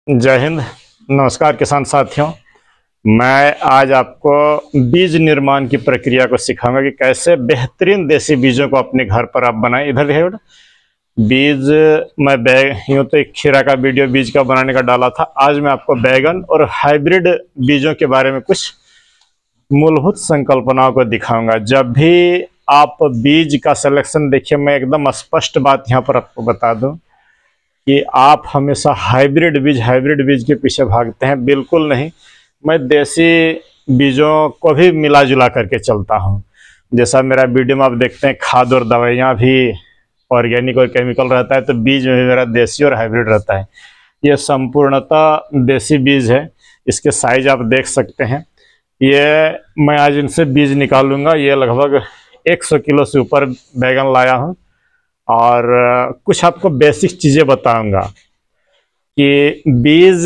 जय हिंद। नमस्कार किसान साथियों। मैं आज आपको बीज निर्माण की प्रक्रिया को सिखाऊंगा कि कैसे बेहतरीन देसी बीजों को अपने घर पर आप बनाएं। इधर देखिए बेटा, बीज मैं यूँ तो एक खीरा का वीडियो बीज का बनाने का डाला था। आज मैं आपको बैगन और हाइब्रिड बीजों के बारे में कुछ मूलभूत संकल्पनाओं को दिखाऊंगा। जब भी आप बीज का सिलेक्शन देखिए, मैं एकदम स्पष्ट बात यहाँ पर आपको बता दूं कि आप हमेशा हाइब्रिड बीज के पीछे भागते हैं। बिल्कुल नहीं, मैं देसी बीजों को भी मिला जुला करके चलता हूं। जैसा मेरा वीडियो में आप देखते हैं, खाद और दवाइयाँ भी ऑर्गेनिक और केमिकल रहता है, तो बीज में भी मेरा देसी और हाइब्रिड रहता है। ये संपूर्णतः देसी बीज है। इसके साइज आप देख सकते हैं। ये मैं आज इनसे बीज निकालूंगा। ये लगभग 100 किलो से ऊपर बैगन लाया हूँ और कुछ आपको बेसिक चीज़ें बताऊंगा कि बीज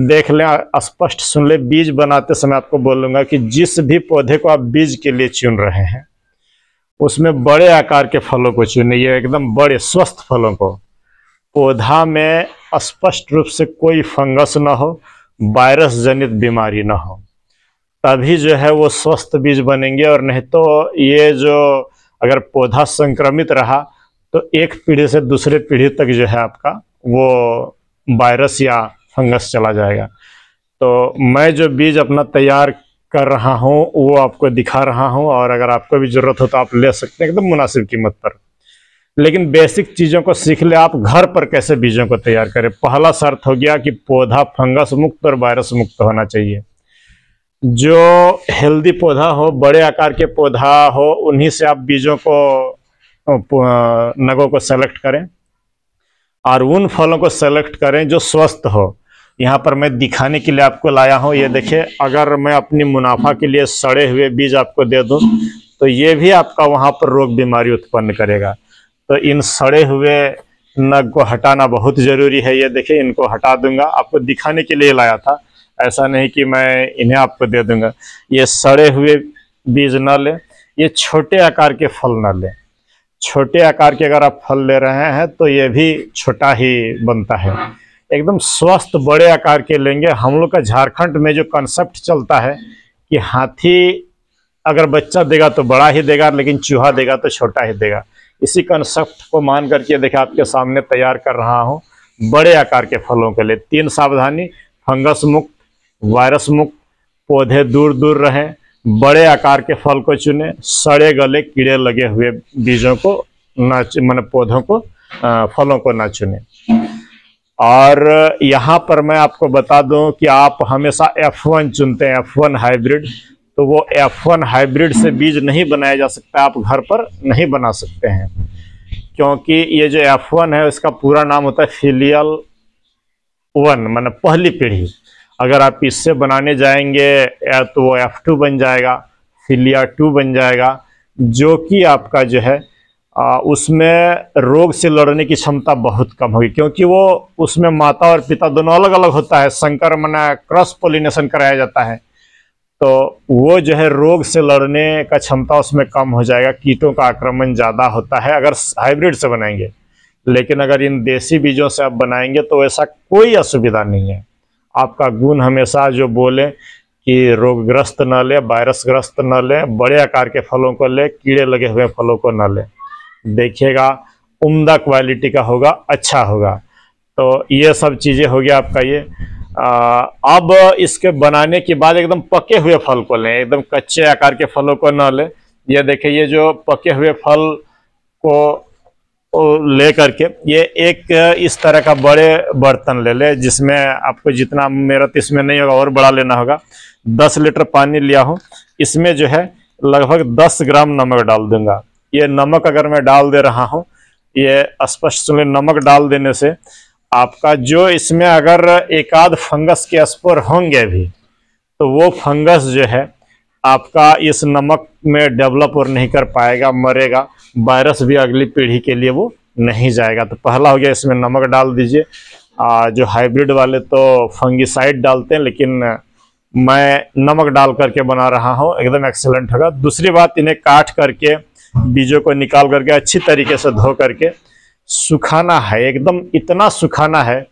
देख लें, स्पष्ट सुन ले। बीज बनाते समय आपको बोलूँगा कि जिस भी पौधे को आप बीज के लिए चुन रहे हैं, उसमें बड़े आकार के फलों को चुनिए, ये एकदम बड़े स्वस्थ फलों को। पौधा में स्पष्ट रूप से कोई फंगस ना हो, वायरस जनित बीमारी ना हो, तभी जो है वो स्वस्थ बीज बनेंगे। और नहीं तो ये जो अगर पौधा संक्रमित रहा तो एक पीढ़ी से दूसरे पीढ़ी तक जो है आपका वो वायरस या फंगस चला जाएगा। तो मैं जो बीज अपना तैयार कर रहा हूँ वो आपको दिखा रहा हूँ, और अगर आपको भी ज़रूरत हो तो आप ले सकते हैं एकदम मुनासिब कीमत पर। लेकिन बेसिक चीज़ों को सीख ले आप, घर पर कैसे बीजों को तैयार करें। पहला शर्त हो गया कि पौधा फंगस मुक्त और वायरस मुक्त होना चाहिए। जो हेल्दी पौधा हो, बड़े आकार के पौधा हो, उन्हीं से आप बीजों को नगों को सेलेक्ट करें और उन फलों को सेलेक्ट करें जो स्वस्थ हो। यहाँ पर मैं दिखाने के लिए आपको लाया हूँ। ये देखिए, अगर मैं अपनी मुनाफा के लिए सड़े हुए बीज आपको दे दूँ तो ये भी आपका वहाँ पर रोग बीमारी उत्पन्न करेगा। तो इन सड़े हुए नग को हटाना बहुत ज़रूरी है। ये देखिए, इनको हटा दूंगा, आपको दिखाने के लिए लाया था, ऐसा नहीं कि मैं इन्हें आपको दे दूंगा। ये सड़े हुए बीज न लें, ये छोटे आकार के फल न लें। छोटे आकार के अगर आप फल ले रहे हैं तो ये भी छोटा ही बनता है। एकदम स्वस्थ बड़े आकार के लेंगे। हम लोग का झारखंड में जो कंसेप्ट चलता है कि हाथी अगर बच्चा देगा तो बड़ा ही देगा, लेकिन चूहा देगा तो छोटा ही देगा। इसी कंसेप्ट को मान करके देखिए, आपके सामने तैयार कर रहा हूँ बड़े आकार के फलों के लिए। 3 सावधानी: फंगस मुक्त, वायरस मुक्त, पौधे दूर दूर रहें, बड़े आकार के फल को चुने, सड़े गले कीड़े लगे हुए बीजों को ना, माने पौधों को, फलों को ना चुने। और यहाँ पर मैं आपको बता दूं कि आप हमेशा F1 चुनते हैं, F1 हाइब्रिड। तो वो F1 हाइब्रिड से बीज नहीं बनाया जा सकता, आप घर पर नहीं बना सकते हैं, क्योंकि ये जो F1 है इसका पूरा नाम होता है फिलियल 1, माने पहली पीढ़ी। अगर आप इससे बनाने जाएंगे या तो वो F2 बन जाएगा, फिलिया 2 बन जाएगा, जो कि आपका जो है उसमें रोग से लड़ने की क्षमता बहुत कम होगी, क्योंकि वो उसमें माता और पिता दोनों अलग अलग होता है, संकर माना क्रॉस पोलिनेशन कराया जाता है। तो वो जो है रोग से लड़ने का क्षमता उसमें कम हो जाएगा, कीटों का आक्रमण ज़्यादा होता है अगर हाइब्रिड से बनाएंगे। लेकिन अगर इन देसी बीजों से आप बनाएंगे तो ऐसा कोई असुविधा नहीं है। आपका गुण हमेशा जो बोले कि रोगग्रस्त न ले, वायरसग्रस्त न ले, बड़े आकार के फलों को ले, कीड़े लगे हुए फलों को न ले। देखिएगा उम्दा क्वालिटी का होगा, अच्छा होगा। तो ये सब चीज़ें हो गया आपका ये। अब इसके बनाने के बाद एकदम पके हुए फल को लें, एकदम कच्चे आकार के फलों को न लें। ये देखिए, ये जो पके हुए फल को ले करके ये एक इस तरह का बड़े बर्तन ले ले, जिसमें आपको जितना मेरा तो इसमें नहीं होगा, और बड़ा लेना होगा। 10 लीटर पानी लिया हूँ, इसमें जो है लगभग 10 ग्राम नमक डाल दूंगा। ये नमक अगर मैं डाल दे रहा हूँ, ये स्पष्ट सुनिए, नमक डाल देने से आपका जो इसमें अगर एक आध फंगस के स्पोर होंगे भी, तो वो फंगस जो है आपका इस नमक में डेवलप और नहीं कर पाएगा, मरेगा। वायरस भी अगली पीढ़ी के लिए वो नहीं जाएगा। तो पहला हो गया, इसमें नमक डाल दीजिए। जो हाइब्रिड वाले तो फंगिसाइड डालते हैं, लेकिन मैं नमक डाल करके बना रहा हूँ, एकदम एक्सीलेंट होगा। दूसरी बात, इन्हें काट करके बीजों को निकाल करके अच्छी तरीके से धो करके सुखाना है, एकदम इतना सुखाना है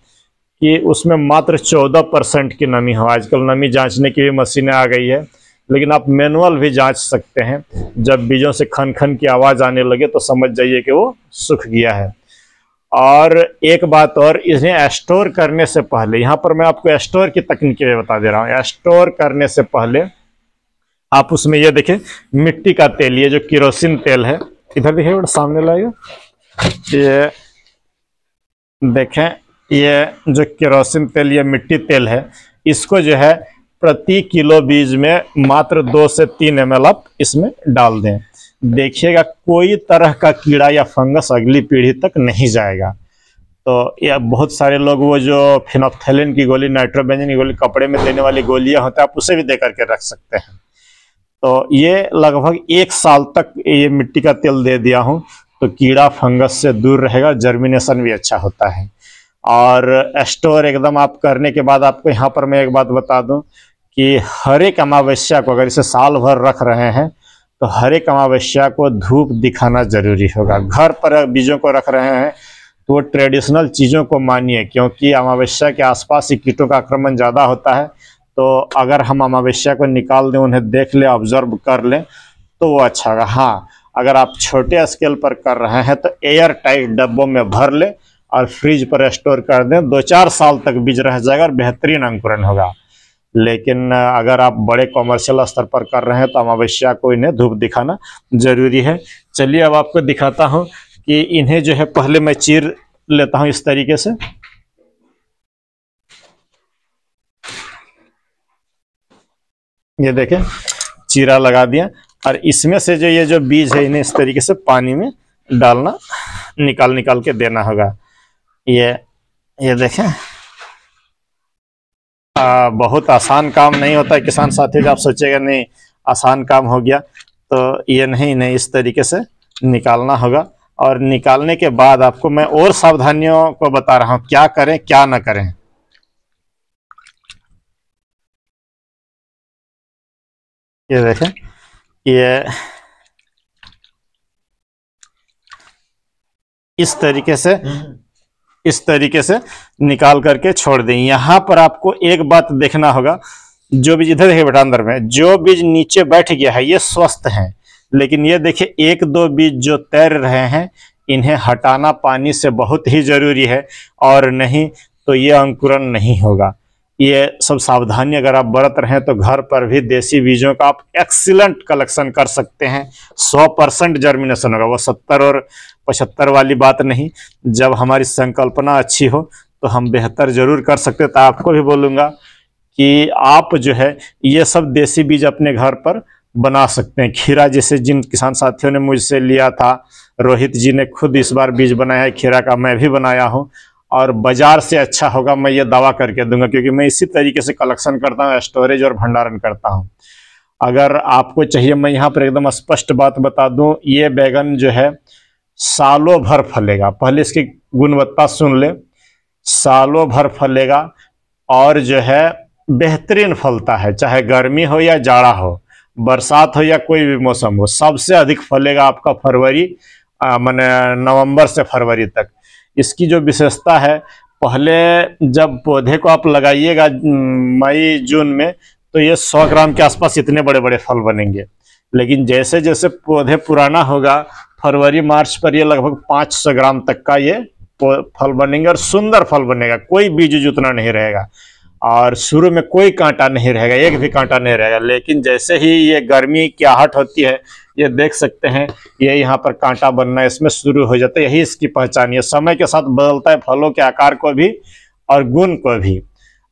कि उसमें मात्र 14% की नमी हो। आजकल नमी जांचने की भी मशीनें आ गई है, लेकिन आप मैनुअल भी जांच सकते हैं। जब बीजों से खन खन की आवाज़ आने लगे तो समझ जाइए कि वो सूख गया है। और एक बात और, इन्हें स्टोर करने से पहले, यहाँ पर मैं आपको स्टोर की तकनीकी भी बता दे रहा हूँ। स्टोर करने से पहले आप उसमें ये देखें, मिट्टी का तेल, ये जो केरोसिन तेल है, इधर देखिए बड़ा सामने लाएगा, ये देखें, ये जो केरोसिन तेल, ये मिट्टी तेल है, इसको जो है प्रति किलो बीज में मात्र 2 से 3 ml आप इसमें डाल दें। देखिएगा कोई तरह का कीड़ा या फंगस अगली पीढ़ी तक नहीं जाएगा। तो यह बहुत सारे लोग वो जो फिनोफ्थेलिन की गोली, नाइट्रोबेंजीन की गोली, कपड़े में देने वाली गोलियां होती है, आप उसे भी दे करके रख सकते हैं। तो ये लगभग 1 साल तक ये मिट्टी का तेल दे दिया हूँ, तो कीड़ा फंगस से दूर रहेगा, जर्मिनेशन भी अच्छा होता है। और स्टोर एकदम आप करने के बाद आपको यहाँ पर मैं एक बात बता दूँ कि हर एक अमावस्या को, अगर इसे साल भर रख रहे हैं तो हर एक अमावस्या को धूप दिखाना जरूरी होगा। घर पर बीजों को रख रहे हैं तो ट्रेडिशनल चीज़ों को मानिए, क्योंकि अमावस्या के आसपास ही कीटों का आक्रमण ज़्यादा होता है। तो अगर हम अमावस्या को निकाल दें, उन्हें देख लें, ऑब्जर्व कर लें, तो वो अच्छा होगा। हाँ, अगर आप छोटे स्केल पर कर रहे हैं तो एयर टाइट डब्बों में भर लें और फ्रिज पर स्टोर कर दें। 2-4 साल तक बीज रह जाएगा और बेहतरीन अंकुरण होगा। लेकिन अगर आप बड़े कॉमर्शियल स्तर पर कर रहे हैं तो अमावस्या को इन्हें धूप दिखाना जरूरी है। चलिए अब आपको दिखाता हूं कि इन्हें जो है पहले मैं चीर लेता हूं इस तरीके से। ये देखें, चीरा लगा दिया, और इसमें से जो ये जो बीज है, इन्हें इस तरीके से पानी में डालना, निकाल के देना होगा। ये देखें, बहुत आसान काम नहीं होता है किसान साथी। आप सोचेगा नहीं आसान काम हो गया, तो ये नहीं, इस तरीके से निकालना होगा। और निकालने के बाद आपको मैं और सावधानियों को बता रहा हूं, क्या करें क्या ना करें। ये देखें, ये इस तरीके से निकाल करके छोड़ दें। यहाँ पर आपको एक बात देखना होगा, जो बीज इधर देखिए बेटा, अंदर में जो बीज नीचे बैठ गया है ये स्वस्थ है, लेकिन ये देखिए 1-2 बीज जो तैर रहे हैं, इन्हें हटाना पानी से बहुत ही जरूरी है, और नहीं तो ये अंकुरण नहीं होगा। ये सब सावधानी अगर आप बरत रहे हैं तो घर पर भी देसी बीजों का आप एक्सीलेंट कलेक्शन कर सकते हैं। 100% जर्मिनेशन होगा, वो 70 और 75 वाली बात नहीं। जब हमारी संकल्पना अच्छी हो तो हम बेहतर जरूर कर सकते हैं। तो आपको भी बोलूँगा कि आप जो है ये सब देसी बीज अपने घर पर बना सकते हैं। खीरा जैसे जिन किसान साथियों ने मुझसे लिया था, रोहित जी ने खुद इस बार बीज बनाया है खीरा का, मैं भी बनाया हूँ, और बाजार से अच्छा होगा मैं ये दावा करके दूंगा, क्योंकि मैं इसी तरीके से कलेक्शन करता हूँ, स्टोरेज और भंडारण करता हूँ। अगर आपको चाहिए, मैं यहाँ पर एकदम स्पष्ट बात बता दूं, ये बैगन जो है सालों भर फलेगा। पहले इसकी गुणवत्ता सुन ले, सालों भर फलेगा, और जो है बेहतरीन फलता है, चाहे गर्मी हो या जाड़ा हो, बरसात हो या कोई भी मौसम हो। सबसे अधिक फलेगा आपका फरवरी, माने नवंबर से फरवरी तक। इसकी जो विशेषता है, पहले जब पौधे को आप लगाइएगा मई जून में, तो ये 100 ग्राम के आसपास इतने बड़े बड़े फल बनेंगे। लेकिन जैसे जैसे पौधे पुराना होगा, फरवरी मार्च पर ये लगभग 500 ग्राम तक का ये फल बनेंगे, और सुंदर फल बनेगा। कोई बीज उतना नहीं रहेगा, और शुरू में कोई कांटा नहीं रहेगा, एक भी कांटा नहीं रहेगा। लेकिन जैसे ही ये गर्मी की आहट होती है, ये देख सकते हैं, ये यहाँ पर कांटा बनना इसमें शुरू हो जाता है। यही इसकी पहचान है। समय के साथ बदलता है फलों के आकार को भी और गुण को भी।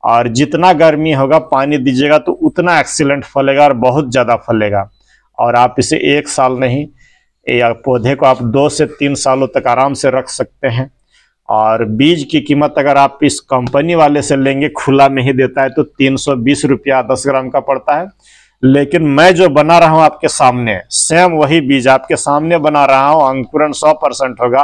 और जितना गर्मी होगा, पानी दीजिएगा तो उतना एक्सीलेंट फलेगा और बहुत ज़्यादा फलेगा। और आप इसे 1 साल नहीं, या पौधे को आप 2 से 3 सालों तक आराम से रख सकते हैं। और बीज की कीमत अगर आप इस कंपनी वाले से लेंगे, खुला में ही देता है, तो 320 रुपया 10 ग्राम का पड़ता है। लेकिन मैं जो बना रहा हूं आपके सामने, सेम वही बीज आपके सामने बना रहा हूं, अंकुरण 100% होगा।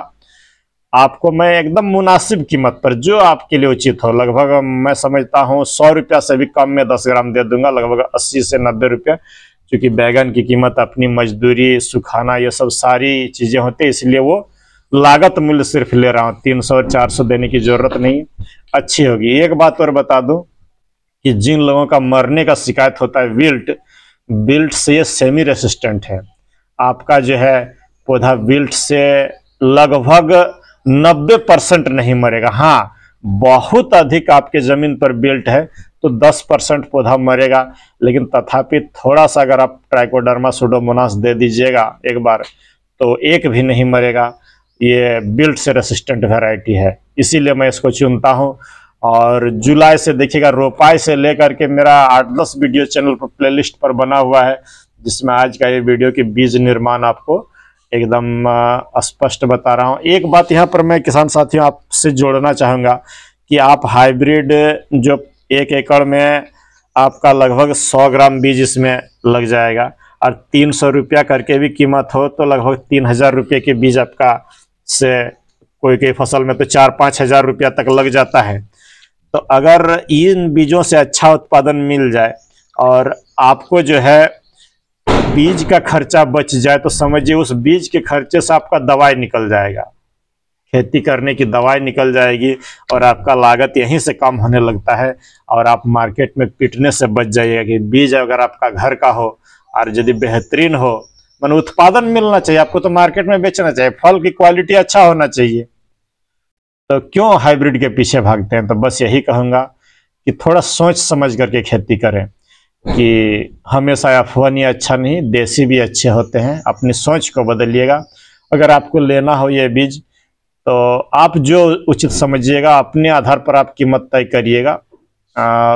आपको मैं एकदम मुनासिब कीमत पर, जो आपके लिए उचित हो, लगभग मैं समझता हूं 100 रुपया से भी कम में 10 ग्राम दे दूंगा, लगभग 80 से 90 रुपये। क्योंकि बैगन की कीमत, अपनी मजदूरी, सुखाना, ये सब सारी चीज़ें होती है, इसलिए वो लागत मूल्य सिर्फ ले रहा हूँ। 300 और 400 देने की जरूरत नहीं। अच्छी होगी। एक बात और बता दूं कि जिन लोगों का मरने का शिकायत होता है विल्ट, विल्ट से ये सेमी रेसिस्टेंट है। आपका जो है पौधा विल्ट से लगभग 90% नहीं मरेगा। हाँ, बहुत अधिक आपके जमीन पर विल्ट है तो 10% पौधा मरेगा, लेकिन तथापि थोड़ा सा अगर आप ट्राइकोडर्मा सुडोमोनास दे दीजिएगा एक बार तो एक भी नहीं मरेगा। ये विल्ट से रेसिस्टेंट वैरायटी है, इसीलिए मैं इसको चुनता हूँ। और जुलाई से देखिएगा रोपाई से लेकर के मेरा 8-10 वीडियो चैनल पर प्लेलिस्ट पर बना हुआ है, जिसमें आज का ये वीडियो की बीज निर्माण आपको एकदम स्पष्ट बता रहा हूँ। एक बात यहाँ पर मैं किसान साथियों आपसे जोड़ना चाहूँगा कि आप हाइब्रिड जो 1 एकड़ में आपका लगभग 100 ग्राम बीज इसमें लग जाएगा, और 300 रुपया करके भी कीमत हो तो लगभग 3000 रुपये के बीज आपका से कोई फसल में तो 4-5 हजार रुपया तक लग जाता है। तो अगर इन बीजों से अच्छा उत्पादन मिल जाए और आपको जो है बीज का खर्चा बच जाए तो समझिए उस बीज के खर्चे से आपका दवाई निकल जाएगा, खेती करने की दवाई निकल जाएगी और आपका लागत यहीं से कम होने लगता है और आप मार्केट में पिटने से बच जाइएगा। कि बीज अगर आपका घर का हो और यदि बेहतरीन हो, मन उत्पादन मिलना चाहिए आपको, तो मार्केट में बेचना चाहिए, फल की क्वालिटी अच्छा होना चाहिए, तो क्यों हाइब्रिड के पीछे भागते हैं। तो बस यही कहूँगा कि थोड़ा सोच समझ करके खेती करें, कि हमेशा F1 ही अच्छा नहीं, देसी भी अच्छे होते हैं। अपनी सोच को बदलिएगा। अगर आपको लेना हो ये बीज तो आप जो उचित समझिएगा अपने आधार पर आप कीमत तय करिएगा।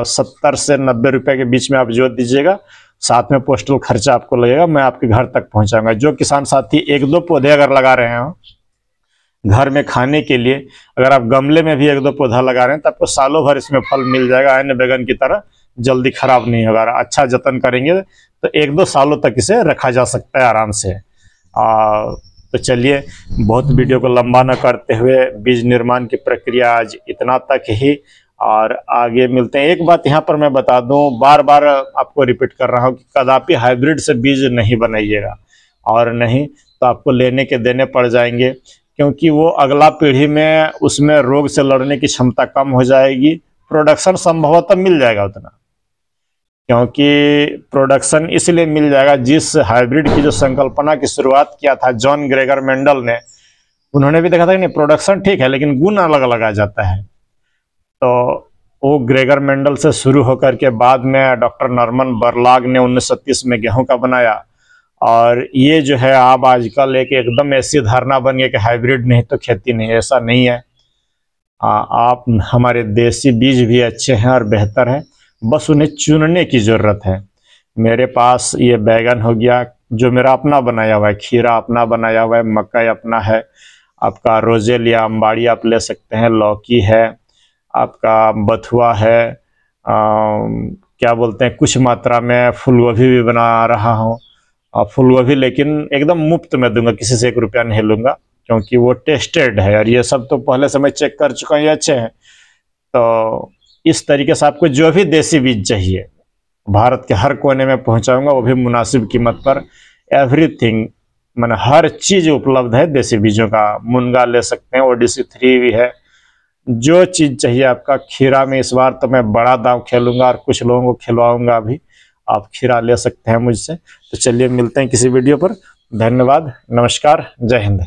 70 से 90 रुपए के बीच में आप जोड़ दीजिएगा, साथ में पोस्टल खर्चा आपको लगेगा, मैं आपके घर तक पहुंचाऊंगा। जो किसान साथी 1-2 पौधे अगर लगा रहे हो घर में खाने के लिए, अगर आप गमले में भी 1-2 पौधा लगा रहे हैं तो आपको सालों भर इसमें फल मिल जाएगा, अन्य बैगन की तरह जल्दी खराब नहीं होगा। अच्छा जतन करेंगे तो 1-2 सालों तक इसे रखा जा सकता है आराम से। तो चलिए, बहुत वीडियो को लंबा न करते हुए बीज निर्माण की प्रक्रिया आज इतना तक ही, और आगे मिलते हैं। एक बात यहाँ पर मैं बता दूं, बार बार आपको रिपीट कर रहा हूँ कि कदापि हाइब्रिड से बीज नहीं बनाइएगा, और नहीं तो आपको लेने के देने पड़ जाएंगे, क्योंकि वो अगला पीढ़ी में उसमें रोग से लड़ने की क्षमता कम हो जाएगी। प्रोडक्शन संभवतः मिल जाएगा उतना, क्योंकि प्रोडक्शन इसलिए मिल जाएगा, जिस हाइब्रिड की जो संकल्पना की शुरुआत किया था जॉन ग्रेगर मेंडल ने, उन्होंने भी देखा था कि नहीं प्रोडक्शन ठीक है लेकिन गुण अलग अलग आ जाता है। तो वो ग्रेगर मेंडल से शुरू होकर के बाद में डॉक्टर नॉर्मन बोरलॉग ने 1930 में गेहूं का बनाया, और ये जो है आप आजकल एकदम ऐसी धारणा बन गई कि हाइब्रिड नहीं तो खेती नहीं। ऐसा नहीं है। आप हमारे देसी बीज भी अच्छे हैं और बेहतर हैं, बस उन्हें चुनने की ज़रूरत है। मेरे पास ये बैगन हो गया जो मेरा अपना बनाया हुआ है, खीरा अपना बनाया हुआ है, मकई अपना है, आपका रोजेल या अम्बाड़ी आप ले सकते हैं, लौकी है, आपका बथुआ है, क्या बोलते हैं, कुछ मात्रा में फूलगोभी भी बना रहा हूँ। फूलगोभी लेकिन एकदम मुफ्त में दूंगा, किसी से 1 रुपया नहीं लूँगा, क्योंकि वो टेस्टेड है, और ये सब तो पहले से मैं चेक कर चुका हूँ, ये अच्छे हैं। तो इस तरीके से आपको जो भी देसी बीज चाहिए भारत के हर कोने में पहुंचाऊंगा, वो भी मुनासिब कीमत पर। एवरीथिंग मैंने हर चीज़ उपलब्ध है देसी बीजों का। मुनगा ले सकते हैं, ODC3 भी है, जो चीज़ चाहिए आपका। खीरा में इस बार तो मैं बड़ा दांव खेलूंगा और कुछ लोगों को खिलवाऊंगा भी, आप खीरा ले सकते हैं मुझसे। तो चलिए मिलते हैं किसी वीडियो पर। धन्यवाद, नमस्कार, जय हिंद।